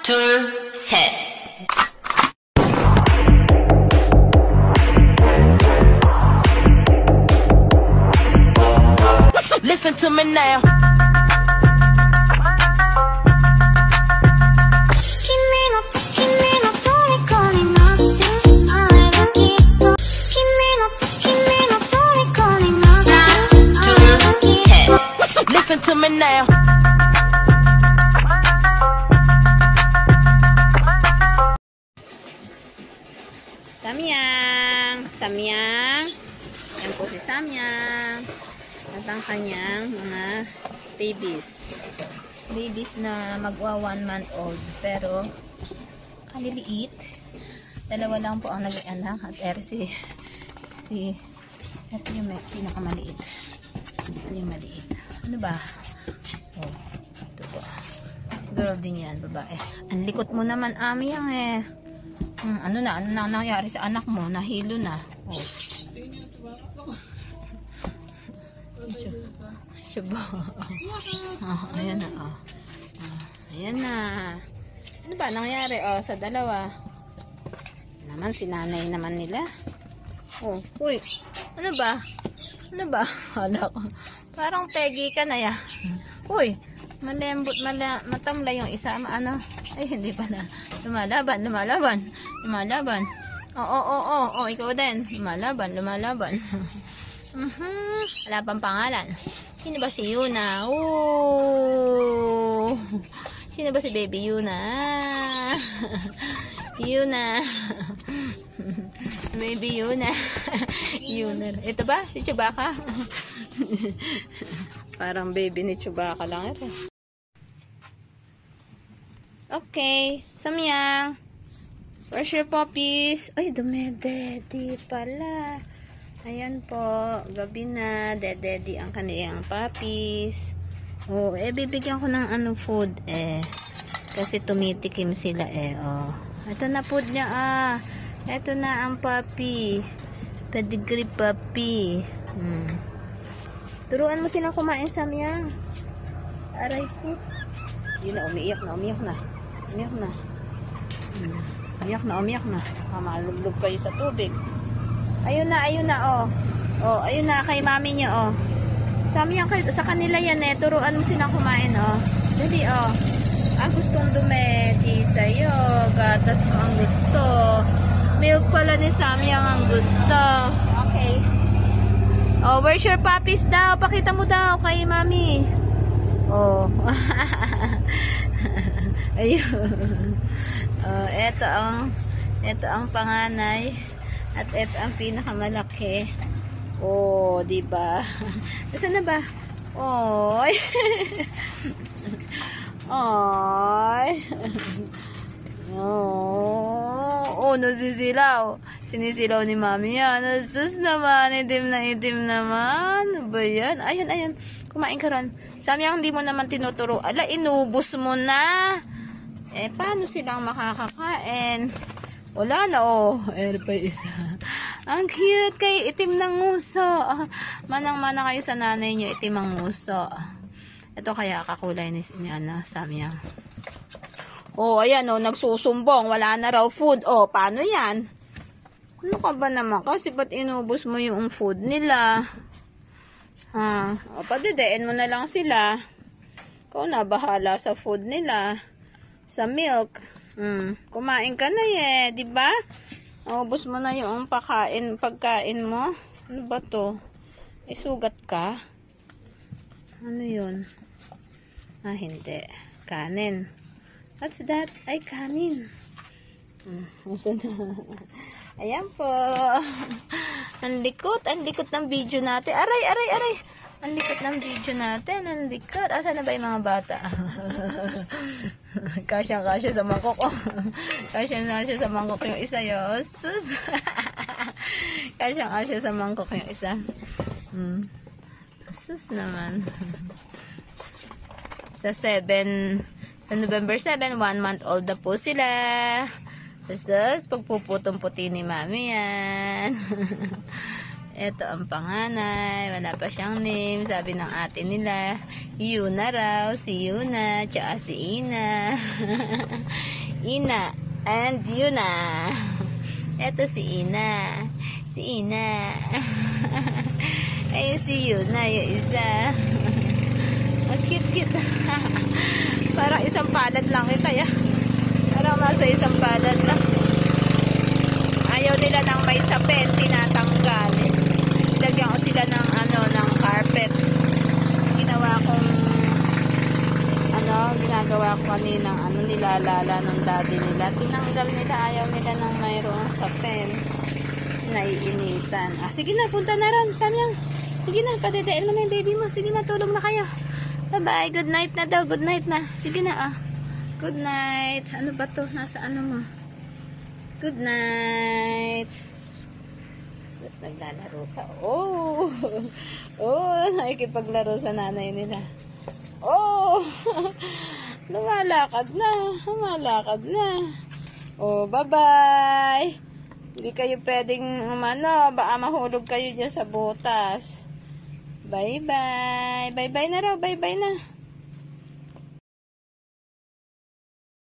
둘, 셋. Listen to me now. Listen to me now. Samyang! Samyang! Yan po si Samyang. At ang kanyang mga babies. Babies na magwa 1 month old. Pero, kaliliit. Dalawa lang po ang nag-anak. At si ito yung pinakamaliit. Ito yung maliit. Ano ba? Oh, ito po. Girl din yan, babae. Ang likot mo naman, Amyang eh. Ano na nangyari sa anak mo? Nahilo na. Oh. Shubo. Ayan na. Ayan na. Ano ba nangyari? Sa dalawa. Naman, sinanay naman nila. Oh, uy. Ano ba? Ano ba? Hala ko. Parang pegi ka na ya. Uy, malembot, matamlay yung isa. Ano? Ay, hindi pala. Lumalaban. Oo, ikaw din. Lumalaban. Wala pang pangalan. Sino ba si Yuna? Oh! Sino ba si baby Yuna? Yuna. Baby Yuna. Yuna. Ito ba? Si Chewbacca? Parang baby ni Chewbacca lang ito. Okay. Samyang. Where's your puppies? Ay, dumededi pala. Ayan po. Gabi na. Dededi ang kanilang puppies. Oh, bibigyan ko ng food kasi tumitikim sila oh. Ito na food niya Ito na ang puppy. Pedigree puppy. Turuan mo silang kumain, Samyang. Aray ko. Yun na, umiiyak na. Umiyak na. Malublog kayo sa tubig. Ayun na, Oh, ayun na kay mami niyo, Samyang, sa kanila yan turuan mo silang kumain, Dali, ang gustong dumedi sa'yo. Gatas mo ang gusto. Milk pala ni Samyang ang gusto. Okay. Oh, where's your puppies daw? Pakita mo daw kay mami. Oh. Ayun. Ito ang panganay. At ito ang pinakamalaki. Oh, diba? Saan na ba? Oy. Oy. Oh, nasisilaw. Sinisilaw ni mami yan. Sus naman, itim naman. Ano ba yan? Ayan. Kumain ka ron. Samyang, hindi mo naman tinuturo. Ala, inubos mo na. Paano silang makakakain? Wala na, Ayan pa yung isa. Ang cute kayo, itim ng nguso. Manang-mana kayo sa nanay nyo, itim ang nguso. Ito kaya kakulay ni Samyang. Ayan, nagsusumbong. Wala na raw food. Paano yan? Ano ka ba naman? Kasi ba't inubos mo yung food nila? Padidein mo na lang sila. Ikaw na bahala sa food nila. Sa milk. Kumain ka na diba? Ubos mo na yung pagkain mo. Ano ba to? Isugat ka? Ano yun? Hindi. Kanin. What's that? Ay, kanin. Ayan po. Ang likot ng video natin. Aray. Ang likot ng video natin. Ang likot. Asan na ba yung mga bata? Kasya sa mangkok. Kasya sa mangkok yung isa yun. Sus. Kasya sa mangkok yung isa. Sus naman. Sa November 7, 1 month old na po sila. Sus, pagpuputong puti ni mami yan. Ito ang panganay. Wala pa siyang name. Sabi ng ate nila, Yuna raw. Si Yuna. Tsaka si Ina. Ina and Yuna. Ito si Ina. Si Ina. Ayun si Yuna. Yung isa. Cute. Parang isang palad lang ito. Parang nasa isang palad lang. Ayaw nila ng may sapin, tinatanggal. Lagyan ko sila ng ng carpet. Ginagawa ko kaninang nilalala ng daddy nila. Tinanggal nila, ayaw nila ng mayroong sapin. Kasi naiinitan. Sige na, punta na ron, Samyang. Sige na, padedein mo na yung baby mo. Sige na, tulog na kayo. Bye-bye, good night na daw, good night na. Sige na, good night. Ano ba to? Nasa mo? Good night. Sus, naglalaro ka. Oh, nakikipaglaro sa nanay nila. Oh, lumalakad na. Oh, bye-bye. Hindi kayo pwedeng baka mahulog kayo dyan sa butas. Bye-bye. Bye-bye na raw, bye-bye na.